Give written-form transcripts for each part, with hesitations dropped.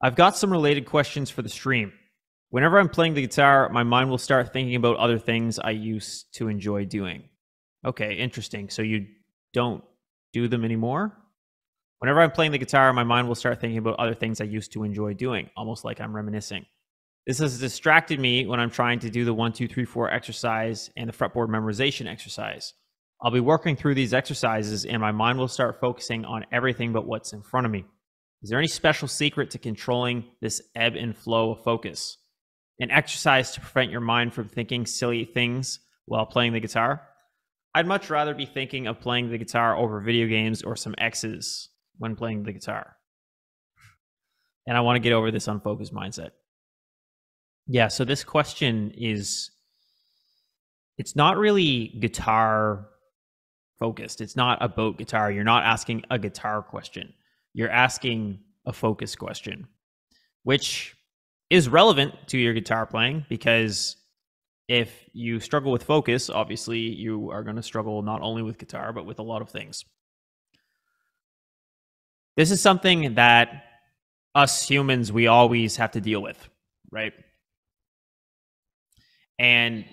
I've got some related questions for the stream. Whenever I'm playing the guitar, my mind will start thinking about other things I used to enjoy doing. Okay, interesting. So you don't do them anymore? Whenever I'm playing the guitar, my mind will start thinking about other things I used to enjoy doing, almost like I'm reminiscing. This has distracted me when I'm trying to do the 1, 2, 3, 4 exercise and the fretboard memorization exercise. I'll be working through these exercises and my mind will start focusing on everything but what's in front of me. Is there any special secret to controlling this ebb and flow of focus? An exercise to prevent your mind from thinking silly things while playing the guitar? I'd much rather be thinking of playing the guitar over video games or some X's when playing the guitar. And I want to get over this unfocused mindset. Yeah, so this question is, it's not really guitar focused. It's not about guitar. You're not asking a guitar question. You're asking a focus question, which is relevant to your guitar playing, because if you struggle with focus, obviously you are going to struggle not only with guitar, but with a lot of things. This is something that us humans, we always have to deal with, right? And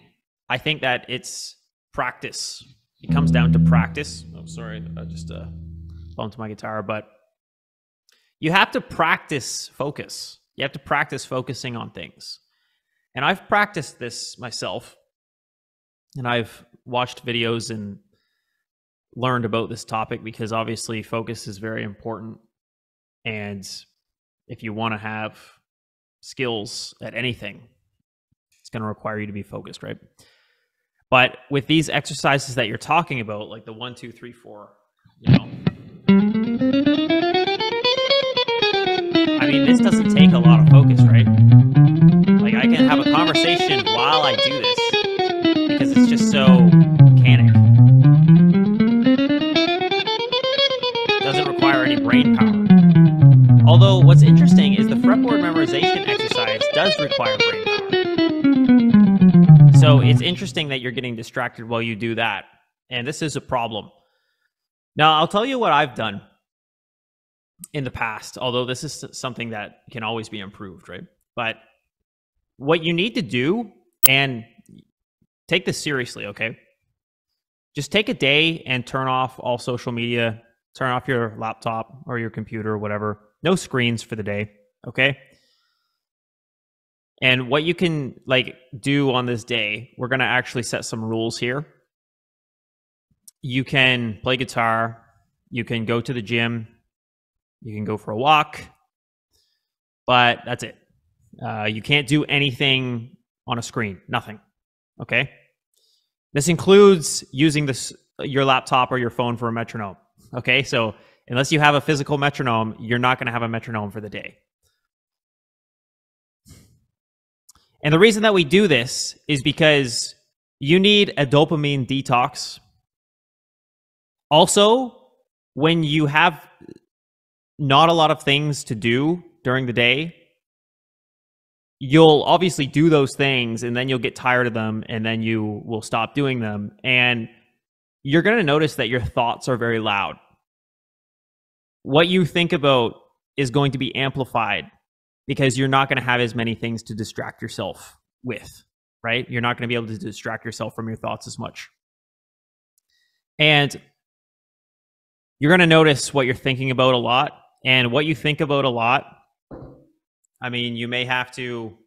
I think that it's practice. It comes down to practice. Oh, sorry, I just bumped my guitar, but you have to practice focus. You have to practice focusing on things. And I've practiced this myself, and I've watched videos and learned about this topic because obviously focus is very important. And if you want to have skills at anything, it's going to require you to be focused, right? But with these exercises that you're talking about, like the 1, 2, 3, 4, you know, I mean, this doesn't take a lot of focus, right? Like, I can have a conversation while I do this because it's just so mechanic. It doesn't require any brain power. Although, what's interesting is the fretboard memorization exercise does require brain power. So it's interesting that you're getting distracted while you do that. And this is a problem. Now, I'll tell you what I've done in the past, although this is something that can always be improved, right? But what you need to do, and take this seriously, okay? Just take a day and turn off all social media, turn off your laptop or your computer or whatever. No screens for the day, okay? And what you can do on this day, we're going to actually set some rules here. You can play guitar, you can go to the gym, you can go for a walk, but that's it. You can't do anything on a screen, nothing, okay? This includes using your laptop or your phone for a metronome, okay? So unless you have a physical metronome, you're not going to have a metronome for the day. And the reason that we do this is because you need a dopamine detox. Also, when you have not a lot of things to do during the day, you'll obviously do those things and then you'll get tired of them and then you will stop doing them. And you're going to notice that your thoughts are very loud. What you think about is going to be amplified because you're not going to have as many things to distract yourself with, right? You're not going to be able to distract yourself from your thoughts as much. And you're going to notice what you're thinking about a lot. And what you think about a lot, I mean, you may have to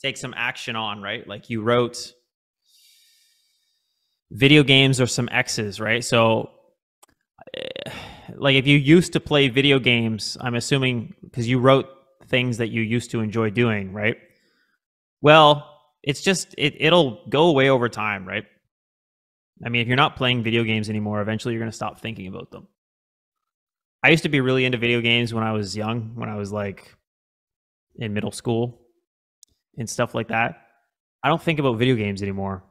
take some action on, right? Like you wrote video games or some X's, right? So like if you used to play video games, I'm assuming because you wrote things that you used to enjoy doing, right? Well, it's just, it'll go away over time, right? I mean, if you're not playing video games anymore, eventually you're going to stop thinking about them. I used to be really into video games when I was young, when I was like in middle school and stuff like that. I don't think about video games anymore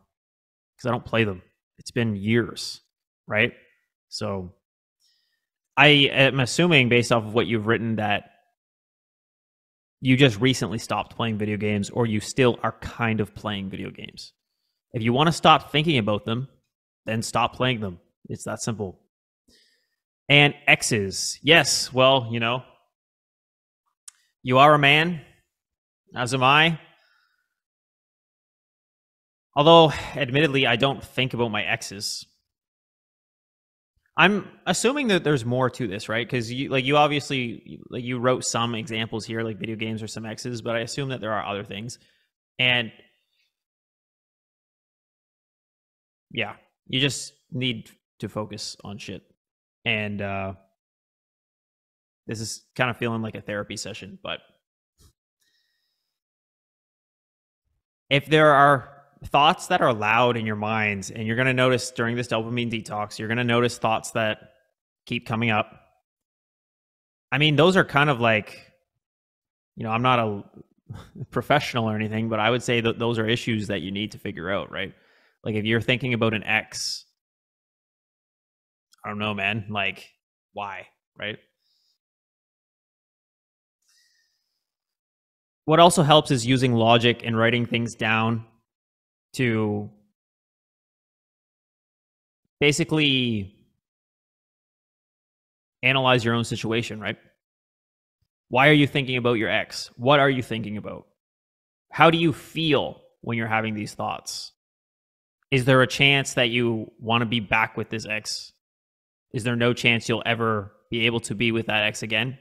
because I don't play them. It's been years, right? So I am assuming based off of what you've written that you just recently stopped playing video games, or you still are kind of playing video games. If you want to stop thinking about them, then stop playing them. It's that simple. And X's. Yes, well, you know, You are a man, as am I. Although, admittedly, I don't think about my exes. I'm assuming that there's more to this, right? Because you obviously you wrote some examples here, like video games or some exes, but I assume that there are other things. And yeah, you just need to focus on shit. And this is kind of feeling like a therapy session, but if there are thoughts that are loud in your minds, and you're going to notice during this dopamine detox, you're going to notice thoughts that keep coming up. I mean, those are kind of like, I'm not a professional or anything, but I would say that those are issues that you need to figure out, right? Like if you're thinking about an ex, I don't know, man, like why, right? What also helps is using logic and writing things down to basically analyze your own situation, right? Why are you thinking about your ex? What are you thinking about? How do you feel when you're having these thoughts? Is there a chance that you want to be back with this ex? Is there no chance you'll ever be able to be with that ex again?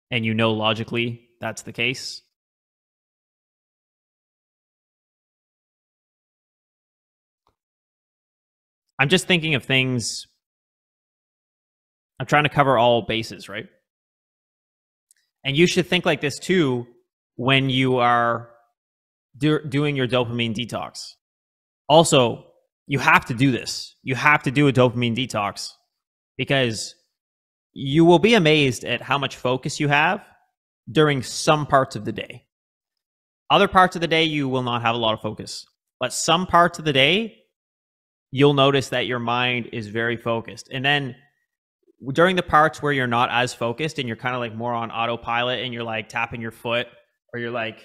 And logically that's the case. I'm just thinking of things. I'm trying to cover all bases, right? And you should think like this too when you are doing your dopamine detox. Also, you have to do this. You have to do a dopamine detox because you will be amazed at how much focus you have during some parts of the day. Other parts of the day, you will not have a lot of focus. But some parts of the day, you'll notice that your mind is very focused. And then during the parts where you're not as focused and you're kind of like more on autopilot and you're like tapping your foot or you're like,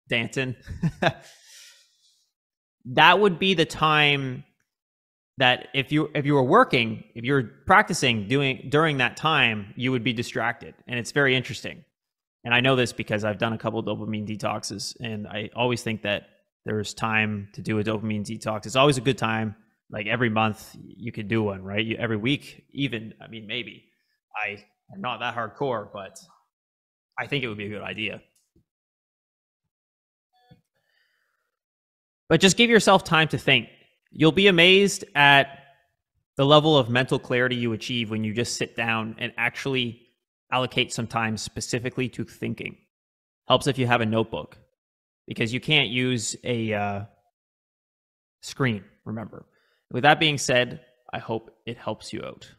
dancing, that would be the time that if you were working, if you're practicing during that time, you would be distracted. And it's very interesting. And I know this because I've done a couple of dopamine detoxes, and I always think that there's time to do a dopamine detox. It's always a good time. Like every month you could do one, right? Every week, even, maybe. I am not that hardcore, but I think it would be a good idea. But just give yourself time to think. You'll be amazed at the level of mental clarity you achieve when you just sit down and actually allocate some time specifically to thinking. Helps if you have a notebook, because you can't use a screen, remember. With that being said, I hope it helps you out.